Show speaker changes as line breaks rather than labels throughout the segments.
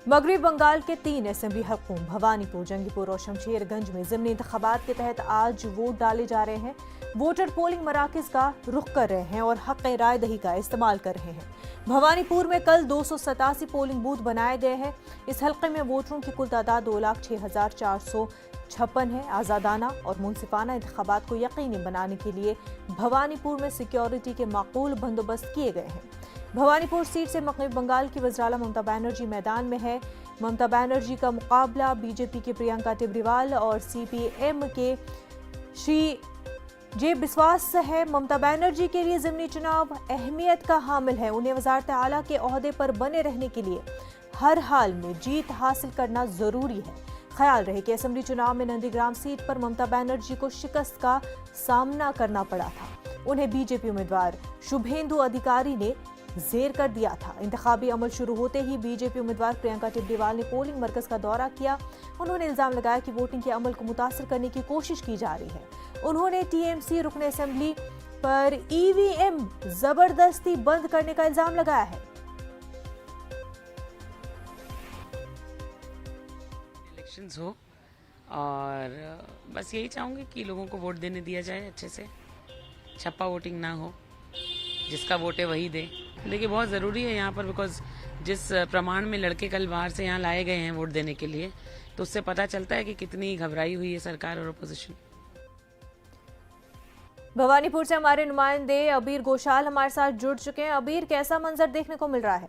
मगरबी बंगाल के 3 असेंबली हलकों भवानीपुर, जंगीपुर और शमशेरगंज में ज़िमनी इंतखाबात के तहत आज वोट डाले जा रहे हैं। वोटर पोलिंग मराकज का रुख कर रहे हैं और हक राय दही का इस्तेमाल कर रहे हैं। भवानीपुर में कल 287 पोलिंग बूथ बनाए गए हैं। इस हल्के में वोटरों की कुल तादाद 2,06,456 है। आज़ादाना और मुनसिफाना इंतखाबात को यकीनी बनाने के लिए भवानीपुर में सिक्योरिटी के माकूल बंदोबस्त किए गए हैं। भवानीपुर सीट से मगरबी बंगाल की वज़ीर-ए-आला ममता बनर्जी मैदान में है। ममता बनर्जी का मुकाबला बीजेपी के प्रियंका टिब्रीवाल और सीपीएम के श्री जे बिस्वास है। ममता बनर्जी के लिए ज़िमनी चुनाव अहमियत का हामिल है। उन्हें वज़ारत आला के ओहदे पर बने रहने के लिए हर हाल में जीत हासिल करना जरूरी है। ख्याल रहे कि असेंबली चुनाव में नंदीग्राम सीट पर ममता बनर्जी को शिकस्त का सामना करना पड़ा था। उन्हें बीजेपी उम्मीदवार शुभेंदु अधिकारी ने जेर कर दिया था। इंतखाबी अमल शुरू होते ही बीजेपी उम्मीदवार प्रियंका टिब्रीवाल ने पोलिंग मरकज का दौरा किया। उन्होंने इल्जाम लगाया कि वोटिंग के अमल को मुतासर करने की कोशिश की जा रही है। उन्होंने टीएमसी रुकन असेंबली पर ईवीएम जबरदस्ती बंद करने का इल्जाम लगाया है।
इलेक्शंस हो और बस यही चाहूँगी कि लोगों को वोट देने दिया जाए, अच्छे से छप्पा वोटिंग ना हो, जिसका वोट है वही दे। देखिए बहुत ज़रूरी है यहाँ पर, बिकॉज जिस प्रमाण में लड़के कल बाहर से यहाँ लाए गए हैं वोट देने के लिए, तो उससे पता चलता है कि कितनी घबराई हुई है सरकार और अपोजिशन।
भवानीपुर से हमारे नुमाइंदे अबीर गोशाल हमारे साथ जुड़ चुके हैं। अबीर, कैसा मंजर देखने को मिल रहा है?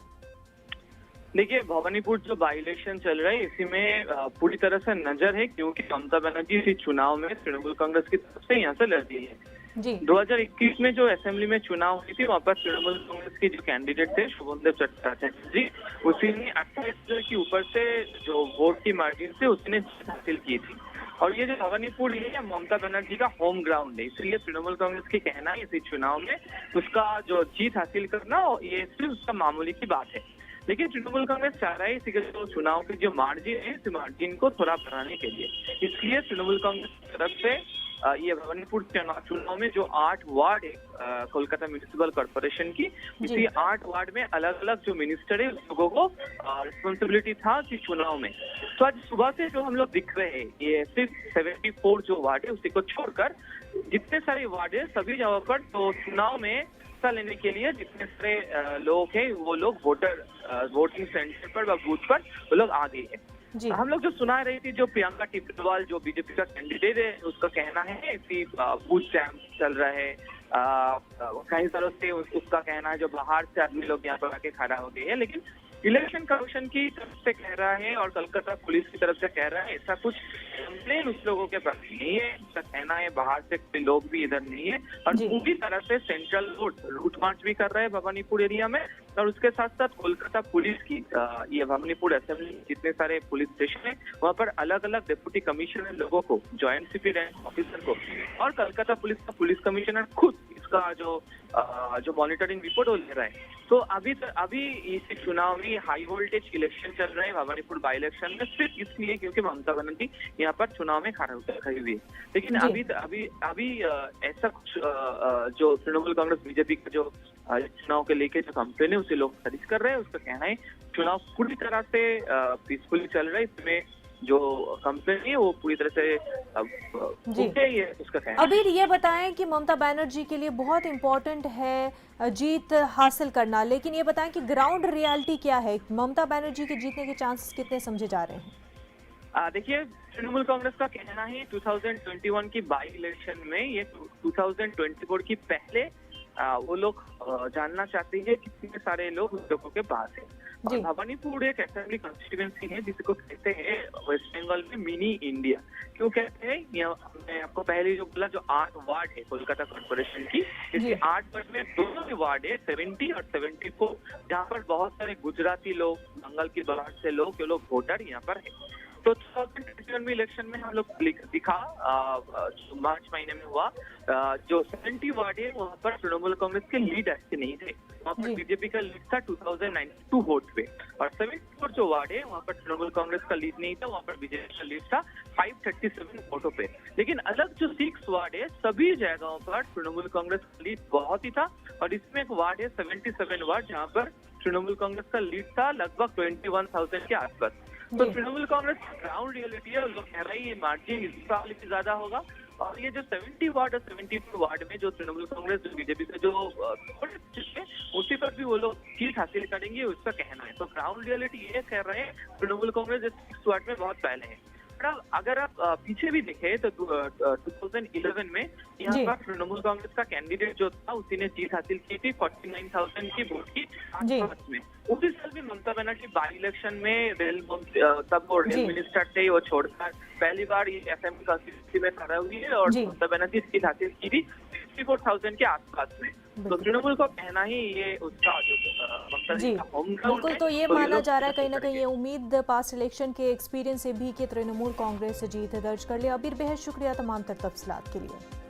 देखिए, भवानीपुर जो बाई इलेक्शन चल रहा है इसी में पूरी तरह से नजर है, क्योंकि ममता बनर्जी इसी चुनाव में तृणमूल कांग्रेस की तरफ से यहाँ से लड़ रही है।
जी
2021 में जो असेंबली में चुनाव हुई थी, वहाँ पर तृणमूल कांग्रेस के जो कैंडिडेट थे शुभमदेव चट्टोपाध्याय जी, उसी ने 28,000 के ऊपर से जो वोट की मार्जिन से उसने जीत हासिल की थी। और ये जो भवानीपुर है ममता बनर्जी का होम ग्राउंड है, इसलिए तृणमूल कांग्रेस की कहना है इसी चुनाव में उसका जो जीत हासिल करना ये सिर्फ उसका मामूली की बात है। लेकिन तृणमूल कांग्रेस चाह रहा है इसी के जो चुनाव की जो मार्जिन है इस मार्जिन को थोड़ा बढ़ाने के लिए, इसलिए तृणमूल कांग्रेस की तरफ से ये भवानीपुर चुनाव में जो 8 वार्ड है कोलकाता म्यूनिसिपल कॉर्पोरेशन की, इसी 8 वार्ड में अलग अलग जो मिनिस्टर है उस लोगों को रिस्पॉन्सिबिलिटी था इस चुनाव में। तो आज सुबह से जो हम लोग दिख रहे हैं ये सिर्फ 74 जो वार्ड है उसी को छोड़कर जितने सारे वार्ड है सभी जगह पर तो चुनाव में हिस्सा लेने के लिए जितने सारे लोग हैं वो लोग वोटिंग सेंटर पर व बूथ पर वो लोग आ गए हैं। हम लोग जो सुना रही थी जो प्रियंका टिब्रीवाल जो बीजेपी का कैंडिडेट है उसका कहना है कि बूथ स्टैम्प चल रहा है, कई सालों से उसका कहना है जो बाहर से आदमी लोग यहाँ पर आके खड़ा हो गए हैं। लेकिन इलेक्शन कमीशन की तरफ से कह रहा है और कलकत्ता पुलिस की तरफ से कह रहा है ऐसा कुछ कंप्लेन उस लोगों के पास नहीं है। उसका कहना है बाहर से कोई लोग भी इधर नहीं है और पूरी तरह से सेंट्रल रूट मार्च भी कर रहा है भवानीपुर एरिया में। और उसके साथ साथ कोलकाता पुलिस की ये भवानीपुर असेंबली जितने सारे पुलिस स्टेशन है वहाँ पर अलग अलग डिप्टी कमिश्नर लोगों को, ज्वाइंट सीपी रैंक ऑफिसर को और कलकत्ता पुलिस का पुलिस कमिश्नर खुद इसका जो मॉनिटरिंग रिपोर्ट वो ले रहा है। तो अभी इस चुनाव में हाई वोल्टेज इलेक्शन चल रहा है भवानीपुर बाई इलेक्शन में, सिर्फ इसलिए क्योंकि ममता बनर्जी यहाँ पर चुनाव में खड़ी हुई है। लेकिन अभी ऐसा कुछ जो तृणमूल कांग्रेस बीजेपी का जो चुनाव के लेके जो कंप्लेन है उसे लोग खारिज कर रहे हैं। उसका कहना है चुनाव पूरी तरह से पीसफुली चल रहा है, इसमें जो कंप्लेन है वो पूरी तरह से उसका कहना है।
अभी ये बताएं कि ममता बनर्जी के लिए बहुत इम्पोर्टेंट है जीत हासिल करना, लेकिन ये बताएं कि ग्राउंड रियलिटी क्या है, ममता बनर्जी के जीतने के चांसेस कितने समझे जा रहे हैं?
देखिए, तृणमूल कांग्रेस का कहना है 2021 की बाई इलेक्शन में ये 2024 की पहले वो लोग जानना चाहते हैं कितने सारे लोग उस लोगों के पास है। और भवानीपुर एक असेंबली कॉन्स्टिट्यूएंसी है जिसको कहते हैं वेस्ट बंगाल में मिनी इंडिया। क्यों कहते हैं? मैं आपको पहले जो बोला जो 8 वार्ड है कोलकाता कॉर्पोरेशन की, इसके 8 वार्ड में दोनों ही वार्ड है 70 और 74, जहाँ पर बहुत सारे गुजराती लोग, बंगाल की बाहर से लोग वोटर यहाँ पर है। तो 2021 में इलेक्शन में हम लोग दिखा मार्च महीने में हुआ जो 70 वार्ड है वहाँ पर तृणमूल कांग्रेस के लीड ऐसे नहीं थे, वहाँ पर बीजेपी का लीड था 2092 वोट पे। और 74 जो वार्ड है वहाँ पर तृणमूल कांग्रेस का लीड नहीं था, वहाँ पर बीजेपी का लीड था 537 वोटों पे। लेकिन अलग जो 6 वार्ड है सभी जगहों पर तृणमूल कांग्रेस का लीड बहुत ही था। और इसमें एक वार्ड है 77 वार्ड जहाँ पर तृणमूल कांग्रेस का लीड था लगभग 21,000 के आसपास। तो
जी।
तृणमूल कांग्रेस ग्राउंड रियलिटी है, लोग कह रहे हैं ये मार्जिन इस साल भी ज्यादा होगा। और ये जो 70 वार्ड और 74 वार्ड में जो तृणमूल कांग्रेस जो बीजेपी से जो थोड़े पीछे है, उसी पर भी वो लोग जीत हासिल करेंगे, उसका कहना है। तो ग्राउंड रियलिटी ये कह रहे हैं तृणमूल कांग्रेस इस 6 वार्ड में बहुत पहले है। अगर आप पीछे भी देखें तो 2011 में यहाँ
जी।
पर तृणमूल कांग्रेस का कैंडिडेट जो था उसी ने जीत हासिल की थी 49,000 की वोट की
जी।
आसपास में। उसी साल भी ममता बनर्जी बाई इलेक्शन में रेल तब वो
जी।
रेल मिनिस्टर थे, वो छोड़कर पहली बार ये असेंबली कॉन्स्टिट्यूंसी में खड़ा हुई है और
जी।
ममता बनर्जी जीत हासिल की थी 64,000 के आसपास में। तो
बिल्कुल।
तृणमूल को कहना ही ये उसका जो ममता
जी
जी का होम ग्राउंड
बिल्कुल,
है,
तो ये
तो
माना
लोग
जा रहा है कहीं ना कहीं
करेंगे।
ये उम्मीद पास्ट इलेक्शन के एक्सपीरियंस से भी कि तृणमूल कांग्रेस जीत दर्ज कर ले। अबीर, बेहद शुक्रिया तमाम तर तफसीलात के लिए।